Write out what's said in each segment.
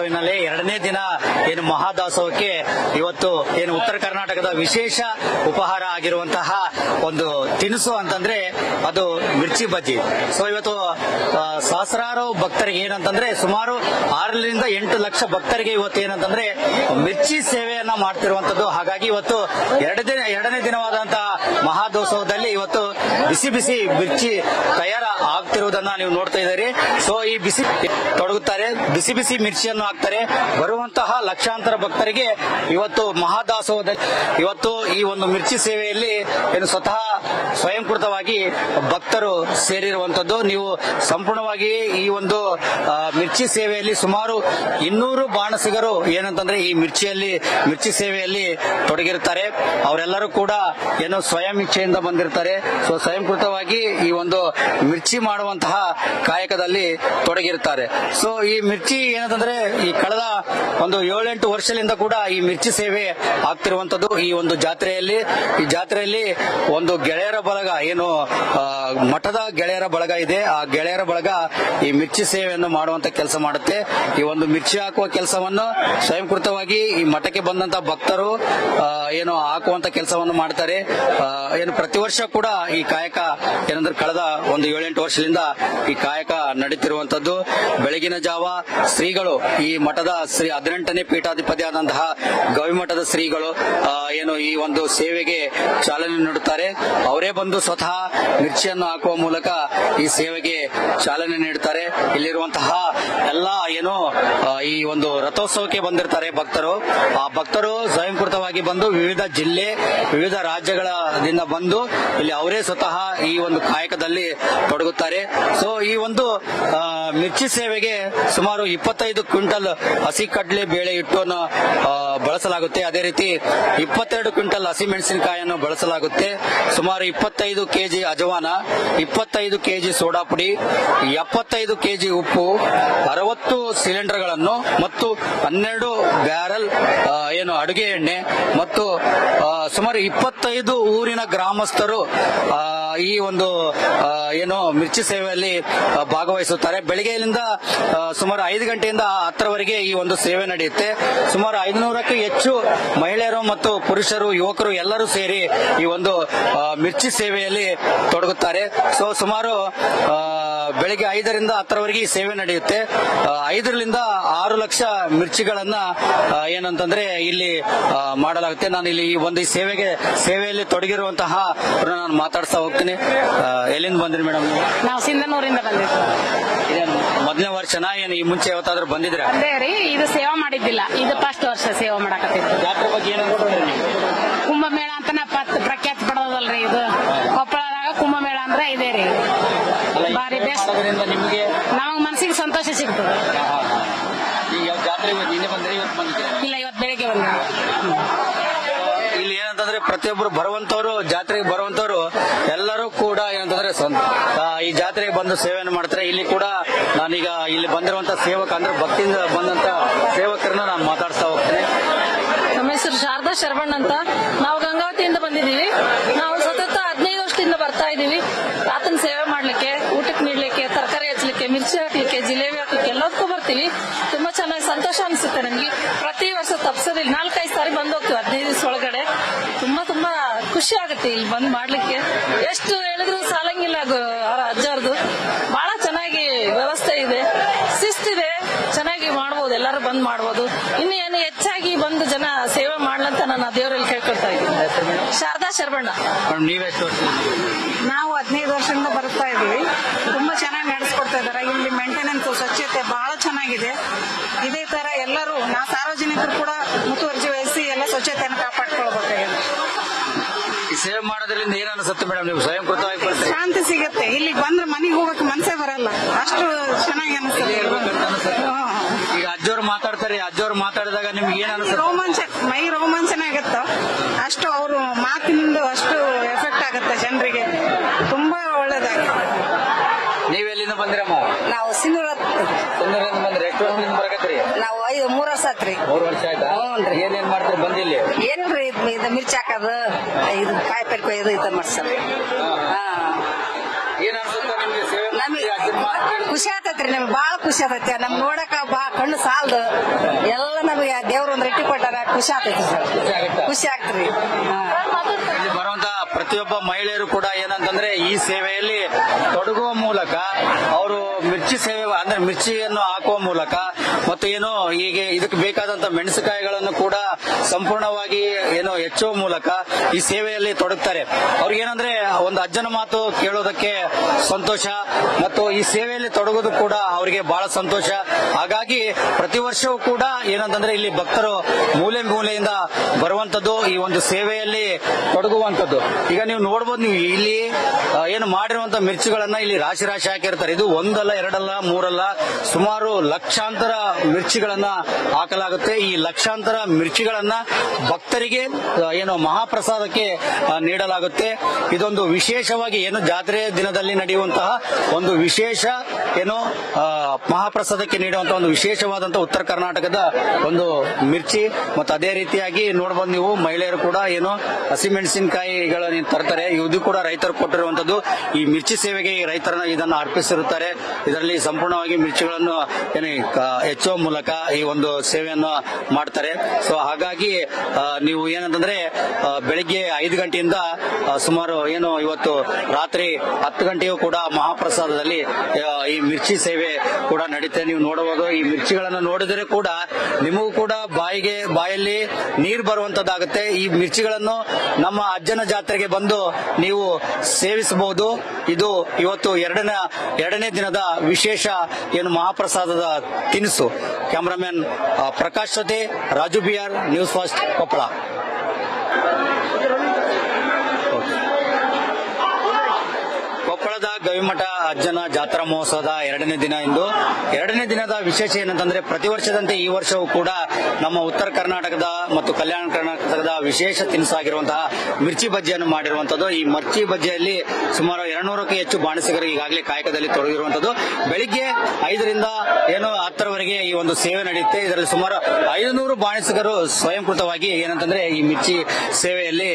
ಹಿನ್ನಲೆ ಎರಡನೇ ದಿನ ಏನು ಮಹಾದಾಸೋಹಕ್ಕೆ ಇವತ್ತು ಏನು ಉತ್ತರ ಕರ್ನಾಟಕದ ವಿಶೇಷ ಉಪಹಾರ ಆಗಿರುವಂತಹ ಒಂದು ತಿನಿಸು ಅಂತಂದ್ರೆ ಅದು ಮಿರ್ಚಿ ಬಜ್ಜಿ. ಸೊ ಇವತ್ತು ಸಹಸ್ರಾರು ಭಕ್ತರಿಗೆ ಏನಂತಂದ್ರೆ ಸುಮಾರು 6ರಿಂದ 8 ಲಕ್ಷ ಭಕ್ತರಿಗೆ ಇವತ್ತು ಏನಂತಂದ್ರೆ ಮಿರ್ಚಿ ಸೇವೆಯನ್ನ ಮಾಡ್ತಿರುವಂತದ್ದು. ಹಾಗಾಗಿ ಇವತ್ತು ಎರಡನೇ ದಿನವಾದಂತಹ ಮಹಾದೋತ್ಸವದಲ್ಲಿ ಇವತ್ತು ಬಿಸಿ ಬಿಸಿ ಮಿರ್ಚಿ ತಯಾರ ಆಗ್ತಿರುವುದನ್ನ ನೀವು ನೋಡ್ತಾ ಇದ್ದೀರಿ. ಸೊ ಈ ಬಿಸಿ ತೊಡಗುತ್ತಾರೆ, ಬಿಸಿ ಬಿಸಿ ಮಿರ್ಚಿಯನ್ನು ಹಾಕ್ತಾರೆ. ಬರುವಂತಹ ಲಕ್ಷಾಂತರ ಭಕ್ತರಿಗೆ ಇವತ್ತು ಮಹಾದಾಸೋಹದಲ್ಲಿ ಇವತ್ತು ಈ ಒಂದು ಮಿರ್ಚಿ ಸೇವೆಯಲ್ಲಿ ಏನು ಸ್ವತಃ ಸ್ವಯಂಕೃತವಾಗಿ ಭಕ್ತರು ಸೇರಿರುವಂತದ್ದು. ನೀವು ಸಂಪೂರ್ಣವಾಗಿ ಈ ಒಂದು ಮಿರ್ಚಿ ಸೇವೆಯಲ್ಲಿ ಸುಮಾರು 200 ಬಾಣಸಿಗರು ಏನಂತಂದ್ರೆ ಈ ಮಿರ್ಚಿ ಸೇವೆಯಲ್ಲಿ ತೊಡಗಿರುತ್ತಾರೆ. ಅವರೆಲ್ಲರೂ ಕೂಡ ಏನು ಸ್ವಯಂ ಇಚ್ಛೆಯಿಂದ ಬಂದಿರ್ತಾರೆ. ಸೊ ಸ್ವಯಂಕೃತವಾಗಿ ಈ ಒಂದು ಮಿರ್ಚಿ ಮಾಡುವಂತಹ ಕಾಯಕದಲ್ಲಿ ತೊಡಗಿರುತ್ತಾರೆ. ಸೊ ಈ ಮಿರ್ಚಿ ಏನಂತಂದ್ರೆ ಈ ಕಳೆದ ಒಂದು 7-8 ವರ್ಷದಿಂದ ಕೂಡ ಈ ಮಿರ್ಚಿ ಸೇವೆ ಆಗ್ತಿರುವಂತದ್ದು. ಈ ಒಂದು ಜಾತ್ರೆಯಲ್ಲಿ ಒಂದು ಗೆಳೆಯರ ಬಳಗ ಏನು ಮಠದ ಗೆಳೆಯರ ಬಳಗ ಇದೆ, ಆ ಗೆಳೆಯರ ಬಳಗ ಈ ಮಿರ್ಚಿ ಸೇವೆಯನ್ನು ಮಾಡುವಂತ ಕೆಲಸ ಮಾಡುತ್ತೆ. ಈ ಒಂದು ಮಿರ್ಚಿ ಹಾಕುವ ಕೆಲಸವನ್ನು ಸ್ವಯಂಕೃತವಾಗಿ ಈ ಮಠಕ್ಕೆ ಬಂದಂತ ಭಕ್ತರು ಏನು ಹಾಕುವಂತ ಕೆಲಸವನ್ನು ಮಾಡ್ತಾರೆ. ಏನು ಪ್ರತಿ ವರ್ಷ ಕೂಡ ಈ ಕಾಯಕ ಏನಂದ್ರೆ ಕಳೆದ ಒಂದು 7-8 ವರ್ಷದಿಂದ ಈ ಕಾಯಕ ನಡೀತಿರುವಂತದ್ದು. ಬೆಳಗಿನ ಜಾವ ಶ್ರೀಗಳು ಈ ಮಠದ ಶ್ರೀ 18ನೇ ಪೀಠಾಧಿಪತಿ ಆದಂತಹ ಗವಿಮಠದ ಶ್ರೀಗಳು ಏನು ಈ ಒಂದು ಸೇವೆಗೆ ಚಾಲನೆ ನೀಡುತ್ತಾರೆ. ಅವರೇ ಬಂದು ಸ್ವತಃ ಮಿರ್ಚಿಯನ್ನು ಹಾಕುವ ಮೂಲಕ ಈ ಸೇವೆಗೆ ಚಾಲನೆ ನೀಡುತ್ತಾರೆ. ಇಲ್ಲಿರುವಂತಹ ಎಲ್ಲ ಏನು ಈ ಒಂದು ರಥೋತ್ಸವಕ್ಕೆ ಬಂದಿರ್ತಾರೆ ಭಕ್ತರು. ಆ ಭಕ್ತರು ಸ್ವಯಂಕೃತವಾಗಿ ಬಂದು ವಿವಿಧ ಜಿಲ್ಲೆ ವಿವಿಧ ರಾಜ್ಯಗಳಿಂದ ಬಂದು ಇಲ್ಲಿ ಅವರೇ ಸ್ವತಃ ಈ ಒಂದು ಕಾಯಕದಲ್ಲಿ ತೊಡಗುತ್ತಾರೆ. ಸೊ ಈ ಒಂದು ಮಿರ್ಚಿ ಸೇವೆಗೆ ಸುಮಾರು 25 ಕ್ವಿಂಟಲ್ ಹಸಿ ಕಡ್ಲೆ ಬೇಳೆ ಹಿಟ್ಟನ್ನು ಬಳಸಲಾಗುತ್ತೆ. ಅದೇ ರೀತಿ 22 ಕ್ವಿಂಟಲ್ ಹಸಿಮೆಣಸಿನಕಾಯಿಯನ್ನು ಬಳಸಲಾಗುತ್ತೆ. ಸುಮಾರು 25 ಕೆಜಿ ಅಜವಾನ, 25 ಕೆಜಿ ಸೋಡಾ ಪುಡಿ, 75 ಕೆಜಿ ಉಪ್ಪು, 60 ಸಿಲಿಂಡರ್ಗಳನ್ನು ಮತ್ತು 12 ಬ್ಯಾರಲ್ ಏನು ಅಡುಗೆ ಎಣ್ಣೆ ಮತ್ತು ಸುಮಾರು 25 ಊರಿನ ಗ್ರಾಮಸ್ಥರು ಈ ಒಂದು ಏನು ಮಿರ್ಚಿ ಸೇವೆಯಲ್ಲಿ ಭಾಗವಹಿಸುತ್ತಾರೆ. ಬೆಳಿಗ್ಗೆಯಿಂದ ಸುಮಾರು 5 ಗಂಟೆಯಿಂದ 10ರವರೆಗೆ ಈ ಒಂದು ಸೇವೆ ನಡೆಯುತ್ತೆ. ಸುಮಾರು 500ಕ್ಕೂ ಹೆಚ್ಚು ಮಹಿಳೆಯರು ಮತ್ತು ಪುರುಷರು, ಯುವಕರು ಎಲ್ಲರೂ ಸೇರಿ ಈ ಒಂದು ಮಿರ್ಚಿ ಸೇವೆಯಲ್ಲಿ ತೊಡಗುತ್ತಾರೆ. ಸೊ ಸುಮಾರು ಬೆಳಿಗ್ಗೆ 5ರಿಂದ 10ರವರೆಗೆ ಈ ಸೇವೆ ನಡೆಯುತ್ತೆ. 5ರಿಂದ 6 ಲಕ್ಷ ಮಿರ್ಚಿಗಳನ್ನ ಏನಂತಂದ್ರೆ ಇಲ್ಲಿ ಮಾಡಲಾಗುತ್ತೆ. ನಾನು ಇಲ್ಲಿ ಈ ಒಂದು ಸೇವೆಯಲ್ಲಿ ತೊಡಗಿರುವಂತಹ ನಾನು ಮಾತಾಡ್ತಾ ಹೋಗ್ತೀನಿ. ಎಲ್ಲಿಂದ ಬಂದ್ರಿ ಮೇಡಮ್? ನಾವು ಸಿಂಧನೂರಿಂದ ಬಂದಿದ್ವಿ. ಮೊದಲನೇ ವರ್ಷನಾ ಏನು ಈ ಮುಂಚೆ ಯಾವತ್ತಾದ್ರೂ ಬಂದಿದ್ರ? ಅದೇ ರೀ, ಇದು ಸೇವಾ ಮಾಡಿದ್ದಿಲ್ಲ, ಇದು ಫಸ್ಟ್ ವರ್ಷ ಸೇವಾ ಮಾಡಕತ್ತಿದ್ವಿ. ಜಾತ್ರೆ ಬಗ್ಗೆ ಏನು ಅನ್ಕೊಂಡ್ರಿ? ಕುಂಭಮೇಳ ಅಂತ ಪ್ರಖ್ಯಾತಿ ಪಡೋದಲ್ರಿ ಇದು. ಕೊಪ್ಪಳದಾಗ ಕುಂಭಮೇಳ ಅಂದ್ರೆ ಇದೇ ರೀ, ಬಾರಿ ಬೆಸ್ಟ್. ನಿಮಗೆ ನಮಗ್ ಮನಸ್ಸಿಗೆ ಸಂತೋಷ ಸಿಗ್ತದೆ. ಈಗ ಜಾತ್ರೆ ನಿನ್ನೆ ಬಂದ್ರೆ ಇವತ್ತು ಬಂದಿದ್ದೀರಾ? ಇಲ್ಲ, ಇವತ್ತು ಬೆಳಿಗ್ಗೆ ಬಂದಿದ್ವಿ. ಇಲ್ಲಿ ಏನಂತಂದ್ರೆ ಪ್ರತಿಯೊಬ್ಬರು ಬರುವಂತವ್ರು, ಜಾತ್ರೆಗೆ ಬರುವಂತವ್ರು ಎಲ್ಲರೂ ಕೂಡ ಏನಂತಂದ್ರೆ ಈ ಜಾತ್ರೆಗೆ ಬಂದು ಸೇವೆಯನ್ನು ಮಾಡ್ತಾರೆ. ಇಲ್ಲಿ ಕೂಡ ನಾನೀಗ ಇಲ್ಲಿ ಬಂದಿರುವಂತ ಸೇವಕ ಅಂದ್ರೆ ಭಕ್ತಿಯಿಂದ ಬಂದಂತ ಸೇವಕರನ್ನ ನಾನು ಮಾತಾಡ್ತಾ ಹೋಗ್ತೇನೆ. ನಮ್ಮ ಹೆಸರು ಶಾರದಾ ಶರವಣ್ ಅಂತ. ನಾವು ಗಂಗಾವತಿಯಿಂದ ಬಂದಿದ್ದೀವಿ. ನಾವು ಸತತ 15 ವರ್ಷದಿಂದ ಬರ್ತಾ ಇದ್ದೀವಿ. ಆತನ ಸೇವೆ ಮಾಡ್ಲಿಕ್ಕೆ, ಊಟಕ್ಕೆ ನೀಡ್ಲಿಕ್ಕೆ, ತರಕಾರಿ ಹಚ್ಚಲಿಕ್ಕೆ, ಮಿರ್ಚಿ ಹಾಕ್ಲಿಕ್ಕೆ, ಜಿಲೇಬಿ ಹಾಕ್ಲಿಕ್ಕೆ ಎಲ್ಲದಕ್ಕೂ ಬರ್ತೀವಿ. ತುಂಬಾ ಚೆನ್ನಾಗಿ ಸಂತೋಷ ಅನಿಸುತ್ತೆ ನಮ್ಗೆ. ಪ್ರತಿ ವರ್ಷ ತಪ್ಸೋದಿಲ್ಲ, 4-5 ಸಾರಿ ಬಂದ್ ಹೋಗ್ತೀವಿ 15 ದಿವಸ ಒಳಗಡೆ. ತುಂಬಾ ಖುಷಿ ಆಗುತ್ತೆ ಇಲ್ಲಿ ಬಂದ್ ಮಾಡ್ಲಿಕ್ಕೆ. ಎಷ್ಟು ಹೇಳಿದ್ರು ಸಾಲಂಗಿಲ್ಲ. ಅಜ್ಜಾರ್ದು ಬಹಳ ಚೆನ್ನಾಗಿ ವ್ಯವಸ್ಥೆ ಇದೆ, ಶಿಸ್ತಿದೆ, ಚೆನ್ನಾಗಿ ಮಾಡ್ಬೋದು, ಎಲ್ಲರೂ ಬಂದ್ ಮಾಡ್ಬೋದು. ಇನ್ನು ಏನು ಹೆಚ್ಚಾಗಿ ಬಂದು ಜನ ಸೇವೆ ಮಾಡ್ಲಂತ ನಾನು ದೇವರಲ್ಲಿ ಕೇಳ್ಕೊಳ್ತಾ ಇದ್ದೀನಿ. ಶಾರದಾ ಶರವಣ್ಣ. ನೀವೆಷ್ಟು? ನಾವು 15 ವರ್ಷದಿಂದ ಬರ್ತಾ ಇದೀವಿ. ತುಂಬಾ ಚೆನ್ನಾಗಿ ನಡೆಸ್ಕೊಡ್ತಾ ಇದಾರೆ. ಇಲ್ಲಿ ಮೇಂಟೆನೆನ್ಸ್, ಸ್ವಚ್ಛತೆ ಬಹಳ ಚೆನ್ನಾಗಿದೆ. ಇದೇ ತರ ಎಲ್ಲರೂ ನಾವು ಸಾರ್ವಜನಿಕರು ಕೂಡ ಮುತುವರ್ಜಿ ವಹಿಸಿ ಎಲ್ಲ ಸ್ವಚ್ಛತೆಯನ್ನು ಕಾಪಾಡ್ಕೊಳ್ಬೇಕಾಗಿದೆ. ಈ ಸೇವೆ ಮಾಡೋದ್ರಿಂದ ಏನ್ ಅನ್ಸುತ್ತೆ ಮೇಡಮ್? ನೀವು ಸ್ವಯಂಕೃತವಾಗಿ ಬರ್ತೀರಿ, ಶಾಂತಿ ಸಿಗುತ್ತೆ. ಇಲ್ಲಿ ಬಂದ್ರೆ ಮನೆಗೆ ಹೋಗಕ್ಕೆ ಮನಸ್ಸೇ ಬರಲ್ಲ, ಅಷ್ಟು ಚೆನ್ನಾಗಿ ಅನಿಸುತ್ತೆ. ಈಗ ಅಜ್ಜೋರು ಮಾತಾಡ್ತಾರೆ, ಅಜ್ಜೋರು ಮಾತಾಡಿದಾಗ ನಿಮ್ಗೆ ಏನ್ ಅನ್ಸುತ್ತೆ? ಮೈ ರೋಮಾಂಚನ ಆಗುತ್ತೆ. ಅಷ್ಟು ಅವರು ಮಾತಿನಿಂದ ಅಷ್ಟು ಎಫೆಕ್ಟ್ ಆಗುತ್ತೆ ಜನರಿಗೆ. ತುಂಬಾ ಒಳ್ಳೇದಾಗಿದೆ. ನೀವೆಲ್ಲಿಂದ ಬಂದಿರಮ್ಮ? ನಾವು ಸಿಂಧೂರಿಂದ ಬಂದ್ರೆ ಎಷ್ಟು ವರ್ಷದಿಂದ ಬರಕತ್ರಿ? ನಾವು 3 ವರ್ಷ ಆತ್ರಿ. 3 ವರ್ಷ ಆಯ್ತಾ? ಏನೇನ್ ಮಾಡ್ತೀರಿ ಬಂದಿಲ್ಲಿ? ಏನ್ರಿ ಇದು ಮಿರ್ಚಿ ಹಾಕೋದು, ಇದು ಕಾಯಿ ಪಲ್ಯ ಕೊಯ್ಯೋದು, ಇದು ಮಾಡ್ಸೋದು. ಏನ್ ಅನ್ಸುತ್ತೆ ನಿಮ್ಗೆ ಸೇವೆ? ಖುಷಿ ಆತೈತ್ರಿ, ನಮ್ಗೆ ಬಾಳ ಖುಷಿ ಆತೈತಿ. ನಮ್ ನೋಡಕ ಕಣ್ಣು ಸಾಲದು ಎಲ್ಲ ನಮ್ಗೆ ದೇವ್ರ ಒಂದ್ ರೆಟ್ಟಿ ಕೊಟ್ಟಾರ, ಖುಷಿ ಆತೈತಿ ಸರ್, ಖುಷಿ ಆಗ್ತ್ರಿ. ಇಲ್ಲಿ ಬರುವಂತ ಪ್ರತಿಯೊಬ್ಬ ಮಹಿಳೆಯರು ಕೂಡ ಏನಂತಂದ್ರೆ ಈ ಸೇವೆಯಲ್ಲಿ ತೊಡಗುವ ಮೂಲಕ ಅವರು ಮಿರ್ಚಿ ಸೇವೆ ಅಂದ್ರೆ ಮಿರ್ಚಿಯನ್ನು ಹಾಕುವ ಮೂಲಕ ಮತ್ತು ಏನು ಹೀಗೆ ಇದಕ್ಕೆ ಬೇಕಾದಂತ ಮೆಣಸಿನಕಾಯಿಗಳನ್ನು ಕೂಡ ಸಂಪೂರ್ಣವಾಗಿ ಏನು ಹೆಚ್ಚುವ ಮೂಲಕ ಈ ಸೇವೆಯಲ್ಲಿ ತೊಡಗ್ತಾರೆ. ಅವ್ರಿಗೇನಂದ್ರೆ ಒಂದು ಅಜ್ಜನ ಮಾತು ಕೇಳೋದಕ್ಕೆ ಸಂತೋಷ ಮತ್ತು ಈ ಸೇವೆಯಲ್ಲಿ ತೊಡಗೋದು ಕೂಡ ಅವರಿಗೆ ಬಹಳ ಸಂತೋಷ. ಹಾಗಾಗಿ ಪ್ರತಿ ವರ್ಷವೂ ಕೂಡ ಏನಂತಂದ್ರೆ ಇಲ್ಲಿ ಭಕ್ತರು ಮೂಲೆ ಮೂಲೆಯಿಂದ ಬರುವಂತದ್ದು, ಈ ಒಂದು ಸೇವೆಯಲ್ಲಿ ತೊಡಗುವಂತದ್ದು. ಈಗ ನೀವು ನೋಡ್ಬೋದು, ನೀವು ಇಲ್ಲಿ ಏನು ಮಾಡಿರುವಂತ ಮಿರ್ಚಿಗಳನ್ನ ಇಲ್ಲಿ ರಾಶಿ ರಾಶಿ ಹಾಕಿರ್ತಾರೆ. ಇದು ಒಂದಲ್ಲ, ಎರಡಲ್ಲ, ಮೂರಲ್ಲ, ಸುಮಾರು ಲಕ್ಷಾಂತರ ಮಿರ್ಚಿಗಳನ್ನ ಹಾಕಲಾಗುತ್ತೆ. ಈ ಲಕ್ಷಾಂತರ ಮಿರ್ಚಿಗಳನ್ನ ಭಕ್ತರಿಗೆ ಏನು ಮಹಾಪ್ರಸಾದಕ್ಕೆ ನೀಡಲಾಗುತ್ತೆ. ಇದೊಂದು ವಿಶೇಷವಾಗಿ ಏನು ಜಾತ್ರೆ ದಿನದಲ್ಲಿ ನಡೆಯುವಂತಹ ಒಂದು ವಿಶೇಷ ಏನು ಮಹಾಪ್ರಸಾದಕ್ಕೆ ನೀಡುವಂತಹ ಒಂದು ವಿಶೇಷವಾದಂತಹ ಉತ್ತರ ಕರ್ನಾಟಕದ ಒಂದು ಮಿರ್ಚಿ. ಮತ್ತು ಅದೇ ರೀತಿಯಾಗಿ ನೋಡಬಹುದು ನೀವು, ಮಹಿಳೆಯರು ಕೂಡ ಏನು ಹಸಿಮೆಣಸಿನಕಾಯಿಗಳನ್ನು ತರ್ತಾರೆ. ಇದು ಕೂಡ ರೈತರು ಕೊಟ್ಟಿರುವಂತದ್ದು. ಈ ಮಿರ್ಚಿ ಸೇವೆಗೆ ರೈತರನ್ನ ಇದನ್ನು ಅರ್ಪಿಸಿರುತ್ತಾರೆ. ಇದರಲ್ಲಿ ಸಂಪೂರ್ಣವಾಗಿ ಮಿರ್ಚಿಗಳನ್ನು ಏನು ಹೆಚ್ಚುವ ಮೂಲಕ ಈ ಒಂದು ಸೇವೆಯನ್ನು ಮಾಡ್ತಾರೆ. ಸೊ ಹಾಗಾಗಿ ನೀವು ಏನಂತಂದ್ರೆ ಬೆಳಿಗ್ಗೆ 5 ಗಂಟೆಯಿಂದ ಸುಮಾರು ಏನು ಇವತ್ತು ರಾತ್ರಿ 10 ಗಂಟೆಯೂ ಕೂಡ ಮಹಾಪ್ರಸಾದದಲ್ಲಿ ಈ ಮಿರ್ಚಿ ಸೇವೆ ಕೂಡ ನಡೀತೆ. ನೀವು ನೋಡಬಹುದು, ಈ ಮಿರ್ಚಿಗಳನ್ನು ನೋಡಿದರೆ ಕೂಡ ನಿಮಗೂ ಕೂಡ ಬಾಯಲ್ಲಿ ನೀರು ಬರುವಂತದ್ದಾಗುತ್ತೆ. ಈ ಮಿರ್ಚಿಗಳನ್ನು ನಮ್ಮ ಅಜ್ಜನ ಜಾತ್ರೆಗೆ ಬಂದು ನೀವು ಸೇವಿಸಬಹುದು. ಇದು ಇವತ್ತು ಎರಡನೇ ದಿನದ ವಿಶೇಷ ಏನು ಮಹಾಪ್ರಸಾದದ ತಿನಿಸು. ಕ್ಯಾಮರಾಮನ್ ಪ್ರಕಾಶ್ ಜೊತೆ Raju B R, news first, Koppal. ಕೊಪ್ಪಳದ ಗವಿಮಠ ಅಜ್ಜನ ಜಾತ್ರಾ ಮಹೋತ್ಸವದ 2ನೇ ದಿನ ಇಂದು. 2ನೇ ದಿನದ ವಿಶೇಷ ಏನಂತಂದ್ರೆ ಪ್ರತಿ ವರ್ಷದಂತೆ ಈ ವರ್ಷವೂ ಕೂಡ ನಮ್ಮ ಉತ್ತರ ಕರ್ನಾಟಕದ ಮತ್ತು ಕಲ್ಯಾಣ ಕರ್ನಾಟಕದ ವಿಶೇಷ ತಿನಿಸಾಗಿರುವಂತಹ ಮಿರ್ಚಿ ಬಜ್ಜಿಯನ್ನು ಮಾಡಿರುವಂತದ್ದು. ಈ ಮಿರ್ಚಿ ಬಜ್ಜಿಯಲ್ಲಿ ಸುಮಾರು 200ಕ್ಕೂ ಹೆಚ್ಚು ಬಾಣಸಿಗರು ಈಗಾಗಲೇ ಕಾಯಕದಲ್ಲಿ ತೊಡಗಿರುವಂತದ್ದು. ಬೆಳಿಗ್ಗೆ 5ರಿಂದ ಏನು 10ರವರೆಗೆ ಈ ಒಂದು ಸೇವೆ ನಡೆಯುತ್ತೆ. ಇದರಲ್ಲಿ ಸುಮಾರು 500 ಬಾಣಸಿಗರು ಸ್ವಯಂಕೃತವಾಗಿ ಏನಂತಂದ್ರೆ ಈ ಮಿರ್ಚಿ ಸೇವೆಯಲ್ಲಿ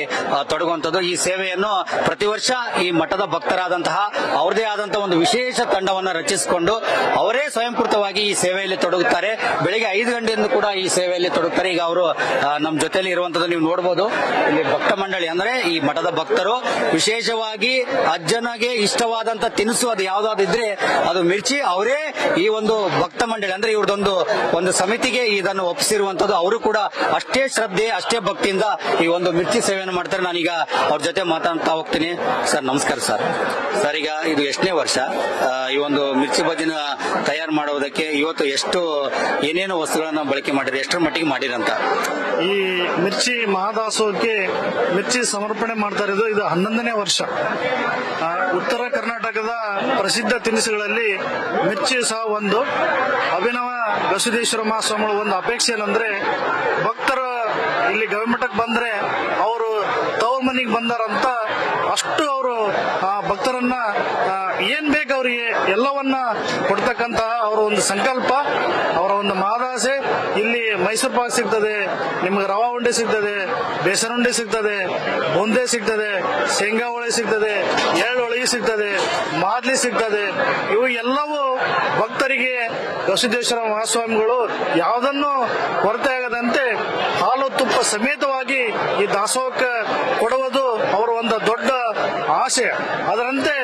ತೊಡಗುವಂತದ್ದು. ಈ ಸೇವೆಯನ್ನು ಪ್ರತಿ ವರ್ಷ ಈ ಮಠದ ಭಕ್ತರಾದಂತಹ ಅವರದೇ ಆದಂತಹ ಒಂದು ವಿಶೇಷ ತಂಡವನ್ನು ರಚಿಸಿಕೊಂಡು ಅವರೇ ಸ್ವಯಂಕೃತವಾಗಿ ಈ ಸೇವೆಯಲ್ಲಿ ತೊಡಗುತ್ತಾರೆ. ಬೆಳಿಗ್ಗೆ 5 ಗಂಟೆಯಿಂದ ಕೂಡ ಈ ಸೇವೆಯಲ್ಲಿ ತೊಡಗುತ್ತಾರೆ. ಈಗ ಅವರು ನಮ್ಮ ಜೊತೆಯಲ್ಲಿ ಇರುವಂತದ್ದು ನೀವು ನೋಡಬಹುದು. ಇಲ್ಲಿ ಭಕ್ತ ಮಂಡಳಿ ಅಂದ್ರೆ ಈ ಮಠದ ಭಕ್ತರು ವಿಶೇಷವಾಗಿ ಅಜ್ಜನಿಗೆ ಇಷ್ಟವಾದಂತ ತಿನಿಸು ಅದು ಯಾವ್ದಾದ್ರು ಇದ್ರೆ ಅದು ಮಿರ್ಚಿ. ಅವರೇ ಈ ಒಂದು ಭಕ್ತ ಮಂಡಳಿ ಅಂದ್ರೆ ಒಂದು ಸಮಿತಿಗೆ ಇದನ್ನು ಒಪ್ಪಿಸಿರುವಂತದ್ದು. ಅವರು ಕೂಡ ಅಷ್ಟೇ ಶ್ರದ್ಧೆ, ಅಷ್ಟೇ ಭಕ್ತಿಯಿಂದ ಈ ಒಂದು ಮಿರ್ಚಿ ಸೇವೆಯನ್ನು ಮಾಡ್ತಾರೆ. ನಾನೀಗ ಅವ್ರ ಜೊತೆ ಮಾತಾಡ್ತಾ ಹೋಗ್ತೀನಿ. ಸರ್ ನಮಸ್ಕಾರ ಸರ್. ಸರ್ ಈಗ ಇದು ಎಷ್ಟನೇ ವರ್ಷ ಈ ಒಂದು ಮಿರ್ಚಿ ಬಜ್ಜಿನ ತಯಾರು ಮಾಡುವುದಕ್ಕೆ? ಇವತ್ತು ಏನೇನು ವಸ್ತುಗಳನ್ನ ಬಳಕೆ ಮಾಡಿರಿ, ಎಷ್ಟರ ಮಟ್ಟಿಗೆ ಮಾಡಿರಂತ? ಈ ಮಿರ್ಚಿ ಮಹಾದಾಸೋಹಕ್ಕೆ ಮಿರ್ಚಿ ಸಮರ್ಪಣೆ ಮಾಡ್ತಾ ಇರೋದು ಇದು 11ನೇ ವರ್ಷ. ಉತ್ತರ ಕರ್ನಾಟಕದ ಪ್ರಸಿದ್ಧ ತಿನಿಸುಗಳಲ್ಲಿ ಮಿರ್ಚಿ ಸಹ ಒಂದು. ಅಭಿನವ ಗವಿಸಿದ್ದೇಶ್ವರ ಮಹಾಸ್ವಾಮಿಗಳ ಒಂದು ಅಪೇಕ್ಷೆ ಏನಂದ್ರೆ ಭಕ್ತರು ಇಲ್ಲಿ ಗವಿಮಠಕ್ಕೆ ಬಂದ್ರೆ ಅವರು ತವ್ರ ಮನೆಗೆ ಬಂದಾರಂತ ಅಷ್ಟು ಅವರು ಭಕ್ತರನ್ನ ಏನ್ ಬೇಕು ಅವರಿಗೆ ಎಲ್ಲವನ್ನ ಕೊಡ್ತಕ್ಕಂತ ಅವರ ಒಂದು ಸಂಕಲ್ಪ, ಅವರ ಒಂದು ಮಹಾದಾಸೆ. ಇಲ್ಲಿ ಮೈಸೂರು ಪಾಕ್ ಸಿಗ್ತದೆ, ನಿಮ್ಗೆ ರವಾ ಉಂಡೆ ಸಿಗ್ತದೆ, ಬೇಸನ್ ಉಂಡೆ ಸಿಗ್ತದೆ, ಬೂಂದೆ ಸಿಗ್ತದೆ, ಶೇಂಗಾ ಹೋಳಿ ಸಿಗ್ತದೆ, ಎಳ್ಳು ಹೋಳಿಗೆ ಸಿಗ್ತದೆ, ಮಾದ್ಲಿ ಸಿಗ್ತದೆ. ಇವು ಎಲ್ಲವೂ ಭಕ್ತರಿಗೆ ಗವಿಸಿದ್ದೇಶ್ವರ ಮಹಾಸ್ವಾಮಿಗಳು ಯಾವುದನ್ನು ಕೊರತೆ ಆಗದಂತೆ ಹಾಲು ತುಪ್ಪ ಸಮೇತವಾಗಿ ಈ ದಾಸೋಹಕ್ಕೆ ಕೊಡುವುದು ಅವರ ಒಂದು ದೊಡ್ಡ ಆಶಯ. ಅದರಂತೆ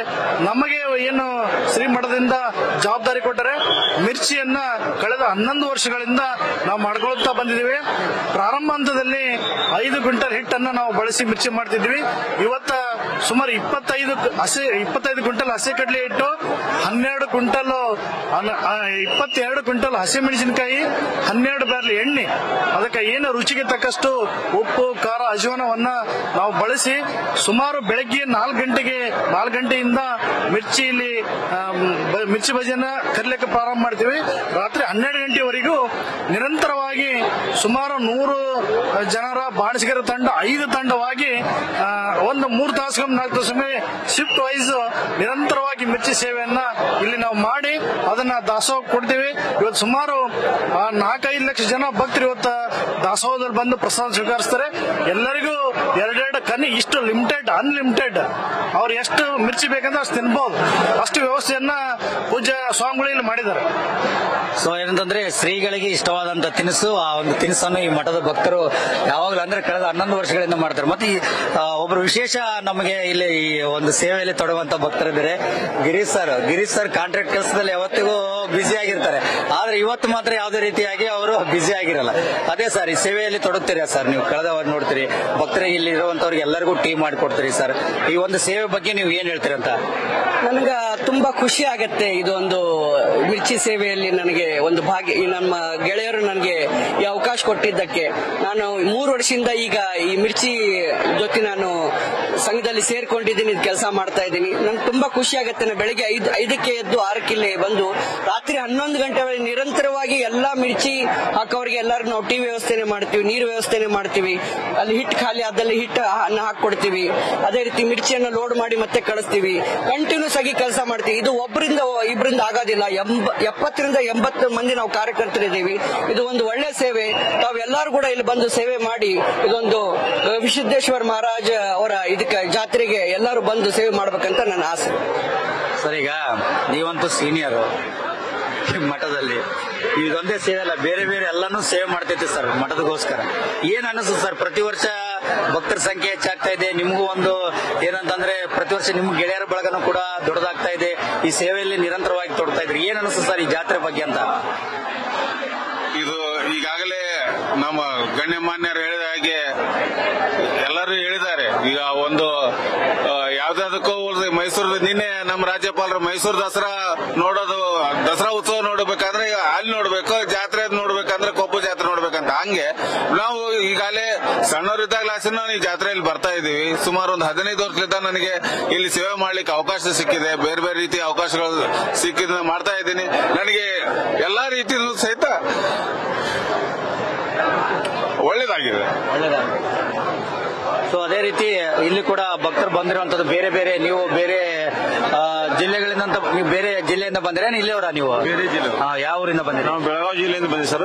ನಮಗೆ ಏನು ಶ್ರೀಮಠದಿಂದ ಜವಾಬ್ದಾರಿ ಕೊಟ್ಟರೆ ಮಿರ್ಚಿಯನ್ನ ಕಳೆದ 11 ವರ್ಷಗಳಿಂದ ನಾವು ಮಾಡ್ಕೊಳ್ತಾ ಬಂದಿದ್ದೀವಿ. ಪ್ರಾರಂಭ ಹಂತದಲ್ಲಿ 5 ಕ್ವಿಂಟಲ್ ಹಿಟ್ಟನ್ನು ನಾವು ಬಳಸಿ ಮಿರ್ಚಿ ಮಾಡ್ತಿದ್ವಿ. ಇವತ್ತ ಸುಮಾರು 25 ಕ್ವಿಂಟಲ್ ಹಸಿ ಕಡ್ಲೆ ಹಿಟ್ಟು, 22 ಕ್ವಿಂಟಲ್ ಹಸಿ ಮೆಣಸಿನಕಾಯಿ, 12 ಬ್ಯಾರ್ಲ್ ಎಣ್ಣೆ, ಅದಕ್ಕೆ ಏನು ರುಚಿಗೆ ತಕ್ಕಷ್ಟು ಉಪ್ಪು, ಖಾರ, ಅಜವಾನವನ್ನ ನಾವು ಬಳಸಿ ಸುಮಾರು ಬೆಳಗ್ಗೆ 4 ಗಂಟೆಯಿಂದ ಮಿರ್ಚಿ ಬಜ್ಜಿಯನ್ನ ಕರಿಲಿಕ್ಕೆ ಪ್ರಾರಂಭ ಮಾಡ್ತೀವಿ. ರಾತ್ರಿ 12 ಗಂಟೆವರೆಗೂ ನಿರಂತರವಾಗಿ ಸುಮಾರು 100 ಜನರ ಬಾಣಸಿಗರ ತಂಡ 5 ತಂಡವಾಗಿ ಒಂದು 3 ತಾಸು 4 ತಾಸು ಶಿಫ್ಟ್ ವೈಸ್ ನಿರಂತರವಾಗಿ ಮಿರ್ಚಿ ಸೇವೆಯನ್ನ ಇಲ್ಲಿ ನಾವು ಮಾಡಿ ಅದನ್ನ ದಾಸೋಹ ಕೊಡ್ತೀವಿ. ಇವತ್ತು ಸುಮಾರು 4-5 ಲಕ್ಷ ಜನ ಭಕ್ತರು ಇವತ್ತು ದಾಸೋಹದಲ್ಲಿ ಬಂದು ಪ್ರಸಾದ ಸ್ವೀಕರಿಸ್ತಾರೆ. ಎಲ್ಲರಿಗೂ 2 ಕನ್ನಿ, ಇಷ್ಟು ಅನ್ಲಿಮಿಟೆಡ್ ಅವ್ರು ಎಷ್ಟು ಮಿರ್ಚಿ ಬೇಕಂದ್ರೆ ಅಷ್ಟು ತಿನ್ಬಹುದು. ಅಷ್ಟು ವ್ಯವಸ್ಥೆಯನ್ನ ಪೂಜ್ಯ ಸ್ವಾಮಿಗಳು ಇಲ್ಲಿ ಮಾಡಿದ್ದಾರೆ. ಸೊ ಏನಂತಂದ್ರೆ ಶ್ರೀಗಳಿಗೆ ಇಷ್ಟವಾದಂತ ತಿನಿಸು, ಆ ಒಂದು ತಿನಿಸನ್ನು ಈ ಮಠದ ಭಕ್ತರು ಯಾವಾಗಲೂ ಅಂದ್ರೆ ಕಳೆದ 11 ವರ್ಷಗಳಿಂದ ಮಾಡ್ತಾರೆ. ಮತ್ತೆ ಒಬ್ರು ವಿಶೇಷ ನಮಗೆ ಇಲ್ಲಿ ಈ ಒಂದು ಸೇವೆಯಲ್ಲಿ ತೊಡಗುವಂತ ಭಕ್ತರಿದ್ದಾರೆ. ಗಿರೀಶ್ ಸರ್ ಕಾಂಟ್ರಾಕ್ಟ್ ಕೆಲಸದಲ್ಲಿ ಯಾವತ್ತಿಗೂ ಬ್ಯುಸಿ ಆಗಿರ್ತಾರೆ, ಆದ್ರೆ ಇವತ್ತು ಮಾತ್ರ ಯಾವುದೇ ರೀತಿಯಾಗಿ ಅವರು ಬ್ಯುಸಿ ಆಗಿರಲ್ಲ. ಅದೇ ಸರ್, ಈ ಸೇವೆಯಲ್ಲಿ ತೊಡಗ್ತೀರಾ ಸರ್ ನೀವು? ಕಳೆದವಾಗ ನೋಡ್ತೀರಿ ಭಕ್ತರಿಗೆ ಇಲ್ಲಿ ಇರುವಂತವ್ರಿಗೆ ಎಲ್ಲರಿಗೂ ಟೀ ಮಾಡಿಕೊಡ್ತೀರಿ ಸರ್. ಈ ಒಂದು ಸೇವೆ ಬಗ್ಗೆ ನೀವು ಏನ್ ಹೇಳ್ತೀರಂತ? ನನಗ ತುಂಬಾ ಖುಷಿ ಆಗತ್ತೆ. ಇದೊಂದು ಮಿರ್ಚಿ ಸೇವೆಯಲ್ಲಿ ನನಗೆ ಒಂದು ಭಾಗ್ಯ, ನಮ್ಮ ಗೆಳೆಯರು ನನಗೆ ಈ ಅವಕಾಶ ಕೊಟ್ಟಿದ್ದಕ್ಕೆ. ನಾನು 3 ವರ್ಷದಿಂದ ಈಗ ಈ ಮಿರ್ಚಿ ಜೊತೆ ನಾನು ಸಂಘದಲ್ಲಿ ಸೇರ್ಕೊಂಡಿದ್ದೀನಿ, ಕೆಲಸ ಮಾಡ್ತಾ ಇದ್ದೀನಿ. ನನ್ಗೆ ತುಂಬಾ ಖುಷಿ ಆಗತ್ತೆ. ನಾನು ಬೆಳಿಗ್ಗೆ 5ಕ್ಕೆ ಎದ್ದು 6ಕ್ಕೆ ಇಲ್ಲಿ ಬಂದು ರಾತ್ರಿ 11 ಗಂಟೆವರೆಗೆ ನಿರಂತರವಾಗಿ ಎಲ್ಲಾ ಮಿರ್ಚಿ ಹಾಕೋರಿಗೆ ಎಲ್ಲರೂ ನಾವು ಟೀ ವ್ಯವಸ್ಥೆನೆ ಮಾಡ್ತೀವಿ, ನೀರು ವ್ಯವಸ್ಥೆನೆ ಮಾಡ್ತೀವಿ. ಅಲ್ಲಿ ಹಿಟ್ಟು ಖಾಲಿ ಆದಲ್ಲಿ ಹಿಟ್ಟು ಅನ್ನ ಹಾಕೊಡ್ತೀವಿ. ಅದೇ ರೀತಿ ಮಿರ್ಚಿಯನ್ನು ಲೋಡ್ ಮಾಡಿ ಮತ್ತೆ ಕಳಿಸ್ತೀವಿ. ಕಂಟಿನ್ಯೂಸ್ ಆಗಿ ಕೆಲಸ ಮಾಡ್ತೀವಿ. ಇದು ಒಬ್ಬರಿಂದ ಇಬ್ಬರಿಂದ ಆಗೋದಿಲ್ಲ. 70ರಿಂದ 80 ಮಂದಿ ನಾವು ಕಾರ್ಯಕರ್ತರಿದ್ದೀವಿ. ಇದು ಒಂದು ಒಳ್ಳೆ ಸೇವೆ. ತಾವೆಲ್ಲರೂ ಕೂಡ ಇಲ್ಲಿ ಬಂದು ಸೇವೆ ಮಾಡಿ ಇದೊಂದು ವಿಶುದ್ಧೇಶ್ವರ ಮಹಾರಾಜ ಅವರ ಇದಕ್ಕೆ ಜಾತ್ರೆಗೆ ಎಲ್ಲರೂ ಬಂದು ಸೇವೆ ಮಾಡ್ಬೇಕಂತ ನನ್ನ ಆಸೆ. ಸರ್, ಈಗ ನೀವಂತೂ ಸೀನಿಯರ್ ಮಠದಲ್ಲಿ, ಇದೊಂದೇ ಸೇವೆ ಅಲ್ಲ, ಬೇರೆ ಬೇರೆ ಎಲ್ಲಾನು ಸೇವೆ ಮಾಡ್ತೈತೆ ಸರ್ ಮಠದಗೋಸ್ಕರ. ಏನ್ ಅನಿಸುತ್ತೆ ಸರ್? ಪ್ರತಿ ವರ್ಷ ಭಕ್ತರ ಸಂಖ್ಯೆ ಹೆಚ್ಚಾಗ್ತಾ ಇದೆ, ನಿಮ್ಗೂ ಒಂದು ಏನಂತಂದ್ರೆ ಪ್ರತಿ ವರ್ಷ ನಿಮ್ ಗೆಳೆಯರ ಬಳಗನೂ ಕೂಡ ದೊಡ್ಡದಾಗ್ತಾ ಇದೆ, ಈ ಸೇವೆಯಲ್ಲಿ ನಿರಂತರವಾಗಿ ತೊಡ್ತಾ ಇದ್ರಿ. ಏನ್ ಅನಿಸುತ್ತೆ ಸರ್ ಈ ಜಾತ್ರೆ ಬಗ್ಗೆ ಅಂತ? ಇದು ಈಗಾಗಲೇ ನಮ್ಮ ಗಣ್ಯಮಾನ್ಯರು ಹೇಳಿದ ಹಾಗೆ ಎಲ್ಲರೂ ಹೇಳಿದ್ದಾರೆ. ಈಗ ಒಂದು ಯಾವ್ದಾದಕ್ಕೂ ಮೈಸೂರು, ನಿನ್ನೆ ನಮ್ಮ ರಾಜ್ಯಪಾಲರು ಮೈಸೂರು ದಸರಾ ಉತ್ಸವ ನೋಡ್ಬೇಕಂದ್ರೆ ಅಲ್ಲಿ ನೋಡ್ಬೇಕು, ಜಾತ್ರೆ ನೋಡ್ಬೇಕಂದ್ರೆ ಕೊಪ್ಪು ಜಾತ್ರೆ ನೋಡ್ಬೇಕಂತ. ಹಂಗೆ ನಾವು ಈಗಾಗಲೇ ಸಣ್ಣವರಿದ್ದಾಗಲಾಸಿನ ಈ ಜಾತ್ರೆಯಲ್ಲಿ ಬರ್ತಾ ಇದೀವಿ. ಸುಮಾರು ಒಂದು 15 ವರ್ಷದಿಂದ ನನಗೆ ಇಲ್ಲಿ ಸೇವೆ ಮಾಡ್ಲಿಕ್ಕೆ ಅವಕಾಶ ಸಿಕ್ಕಿದೆ. ಬೇರೆ ಬೇರೆ ರೀತಿಯ ಅವಕಾಶಗಳು ಸಿಕ್ಕಿದ ಮಾಡ್ತಾ ಇದ್ದೀನಿ. ನನಗೆ ಎಲ್ಲಾ ರೀತಿಯಲ್ಲೂ ಸಹಿತ ಒಳ್ಳೇದಾಗಿದೆ. ಸೊ ಅದೇ ರೀತಿ ಇಲ್ಲಿ ಕೂಡ ಭಕ್ತರು ಬಂದಿರುವಂತದ್ದು ಬೇರೆ ಬೇರೆ, ನೀವು ಬೇರೆ ಜಿಲ್ಲೆಗಳಿಂದ, ನೀವು ಬೇರೆ ಜಿಲ್ಲೆಯಿಂದ ಬಂದಿರೇನು? ಇಲ್ಲಿಯವರ ನೀವು? ಬೇರೆ ಜಿಲ್ಲೆ. ಯಾವ ಊರಿಂದ ಬಂದಿರಿ? ನಾವು ಬೆಳಗಾವಿ ಜಿಲ್ಲೆಯಿಂದ ಬಂದಿವಿ ಸರ್.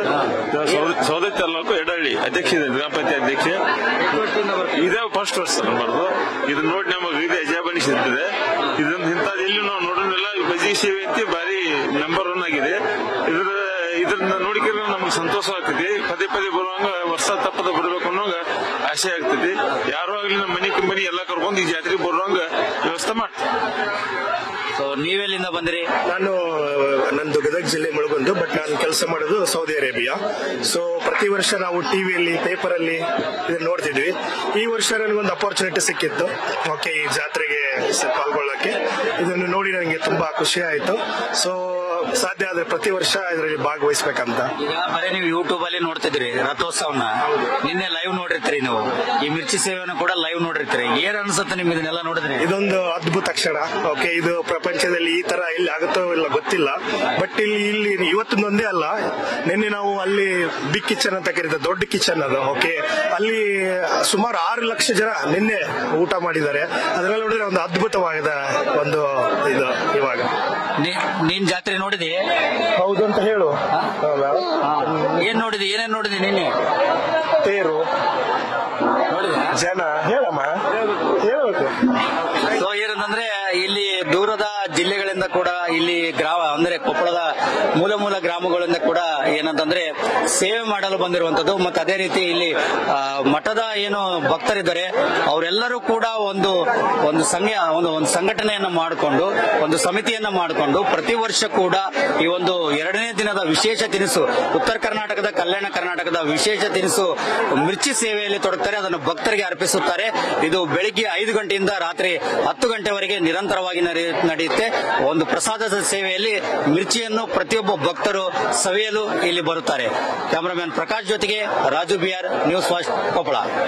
ಸೌದತ್ತಿ ತಾಲೂಕು ಎಡಹಳ್ಳಿ ಅಧ್ಯಕ್ಷ, ಗ್ರಾಮ ಪಂಚಾಯತ್ ಅಧ್ಯಕ್ಷ. ಇದೇ ಫಸ್ಟ್ ವರ್ಷ ಸರ್ ಬರೋದು. ಇದನ್ನ ನೋಡಿ ನಮಗೆ ಇದು ಅಜಾಬ್ ಅನಿಸಿರ್ತದೆ. ಇದನ್ನ ಇಂಥದ್ದು ಎಲ್ಲಿ ನಾವು ನೋಡೋದಿಲ್ಲ. ಬಜಿ ಸೇವೆ ಅಂತ ಬಾರಿ ನಂಬರ್ 1 ಆಗಿದೆ. ಇದನ್ನ ನೋಡಿದ್ರೆ ನಮ್ಗೆ ಸಂತೋಷ ಆಗ್ತದೆ. ಪದೇ ಪದೇ ಬರುವಂಗ ವರ್ಷ ತಪ್ಪದ ಬರಬೇಕು ಅನ್ನೋ ಆಸೆ ಆಗ್ತದೆ. ಯಾರು ಆಗ್ಲಿ ನಮ್ಮ ಮನಿ ಎಲ್ಲ ಕರ್ಕೊಂಡು ಈ ಜಾತ್ರೆಗೆ ಬರುವಂಗ ವ್ಯವಸ್ಥೆ ಮಾಡ್ತೀವಿ. ಸೊ ನೀವೆಲ್ಲಿಂದ ಬಂದಿರಿ? ನಂದು ಗದಗ ಜಿಲ್ಲೆ ಮುಳುಗೊಂದು, ಬಟ್ ನಾನು ಕೆಲಸ ಮಾಡೋದು ಸೌದಿ ಅರೇಬಿಯಾ. ಸೊ ಪ್ರತಿ ವರ್ಷ ನಾವು ಟಿವಿಯಲ್ಲಿ, ಪೇಪರ್ ಅಲ್ಲಿ ಇದನ್ನ ನೋಡ್ತಿದ್ವಿ. ಈ ವರ್ಷ ನನಗೊಂದು ಅಪರ್ಚುನಿಟಿ ಸಿಕ್ಕಿತ್ತು, ಓಕೆ, ಈ ಜಾತ್ರೆಗೆ ಪಾಲ್ಗೊಳ್ಳಕ್ಕೆ. ಇದನ್ನು ನೋಡಿ ನನಗೆ ತುಂಬಾ ಖುಷಿ ಆಯ್ತು. ಸೊ ಸಾಧ್ಯ ಆದ್ರೆ ಪ್ರತಿ ವರ್ಷ ಇದರಲ್ಲಿ ಭಾಗವಹಿಸ್ಬೇಕಂತ. ಈಗ ಬರೀ ನೀವು ಯೂಟ್ಯೂಬ್ ಅಲ್ಲಿ ನೋಡ್ತಿದ್ರಿ ರಥೋತ್ಸವನ, ನಿನ್ನೆ ಲೈವ್ ನೋಡಿರ್ತೀರಿ ನೀವು. ಈ ಮಿರ್ಚಿ ಸೇವೆಯನ್ನು ಕೂಡ ಲೈವ್ ನೋಡಿರ್ತೀರಿ. ಏನ್ ಅನ್ಸುತ್ತೆ ನಿಮ್ಗೆ ಇದನ್ನೆಲ್ಲ ನೋಡಿದ್ರಿ? ಇದೊಂದು ಅದ್ಭುತ ಕ್ಷಣ. ಓಕೆ, ಇದು ಪ್ರಪಂಚದಲ್ಲಿ ಈ ತರ ಇಲ್ಲಿ ಆಗುತ್ತೋ ಇಲ್ಲ ಗೊತ್ತಿಲ್ಲ, ಬಟ್ ಇಲ್ಲಿ ಇವತ್ತಿನೊಂದೇ ಅಲ್ಲ, ನಿನ್ನೆ ನಾವು ಅಲ್ಲಿ ಬಿಗ್ ಕಿಚನ್ ಅಂತ ಕರೀತಾರೆ, ದೊಡ್ಡ ಕಿಚನ್ ಅದು. ಓಕೆ, ಅಲ್ಲಿ ಸುಮಾರು 6 ಲಕ್ಷ ಜನ ನಿನ್ನೆ ಊಟ ಮಾಡಿದ್ದಾರೆ. ಅದರಲ್ಲಿ ನೋಡಿದ್ರೆ ಒಂದು ಅದ್ಭುತವಾದ ಒಂದು ಇದು. ಇವಾಗ ನೀನ್ ಜಾತ್ರೆ ನೋಡಿದಿ? ಹೌದು ಅಂತ ಹೇಳು. ಏನ್ ನೋಡಿದಿ? ಏನೇನ್ ನೋಡಿದಿ ನಿನ್ನೆ? ತೇರು, ಜನ, ಹೇಳಮ್ಮ, ಹೇಳ್ಬೇಕು. ಸೊ ಏನಂತಂದ್ರೆ ಇಲ್ಲಿ ದೂರದ ಜಿಲ್ಲೆಗಳಿಂದ ಕೂಡ ಇಲ್ಲಿ ಗ್ರಾಮ ಅಂದ್ರೆ ಕೊಪ್ಪಳದ ಮೂಲ ಗ್ರಾಮಗಳಿಂದ ಕೂಡ ಏನಂತಂದ್ರೆ ಸೇವೆ ಮಾಡಲು ಬಂದಿರುವಂತದ್ದು. ಮತ್ತೆ ಅದೇ ರೀತಿ ಇಲ್ಲಿ ಮಠದ ಏನು ಭಕ್ತರಿದ್ದಾರೆ ಅವರೆಲ್ಲರೂ ಕೂಡ ಒಂದು ಸಂಘಟನೆಯನ್ನ ಮಾಡಿಕೊಂಡು, ಒಂದು ಸಮಿತಿಯನ್ನ ಮಾಡಿಕೊಂಡು ಪ್ರತಿ ವರ್ಷ ಕೂಡ ಈ ಒಂದು 2ನೇ ದಿನದ ವಿಶೇಷ ತಿನಿಸು, ಉತ್ತರ ಕರ್ನಾಟಕದ, ಕಲ್ಯಾಣ ಕರ್ನಾಟಕದ ವಿಶೇಷ ತಿನಿಸು ಮಿರ್ಚಿ ಸೇವೆಯಲ್ಲಿ ತೊಡಗ್ತಾರೆ. ಅದನ್ನು ಭಕ್ತರಿಗೆ ಅರ್ಪಿಸುತ್ತಾರೆ. ಇದು ಬೆಳಿಗ್ಗೆ 5 ಗಂಟೆಯಿಂದ ರಾತ್ರಿ 10 ಗಂಟೆವರೆಗೆ ನಿರಂತರವಾಗಿ ನಡೆಯುತ್ತೆ. ಒಂದು ಪ್ರಸಾದದ ಸೇವೆಯಲ್ಲಿ ಮಿರ್ಚಿಯನ್ನು ಪ್ರತಿಯೊಬ್ಬ ಭಕ್ತರು ಸವಿಯಲು ಇಲ್ಲಿ ಬರುತ್ತಾರೆ. ಕ್ಯಾಮರಾಮನ್ ಪ್ರಕಾಶ್ ಜೊತೆಗೆ Raju B R, news first, Koppal.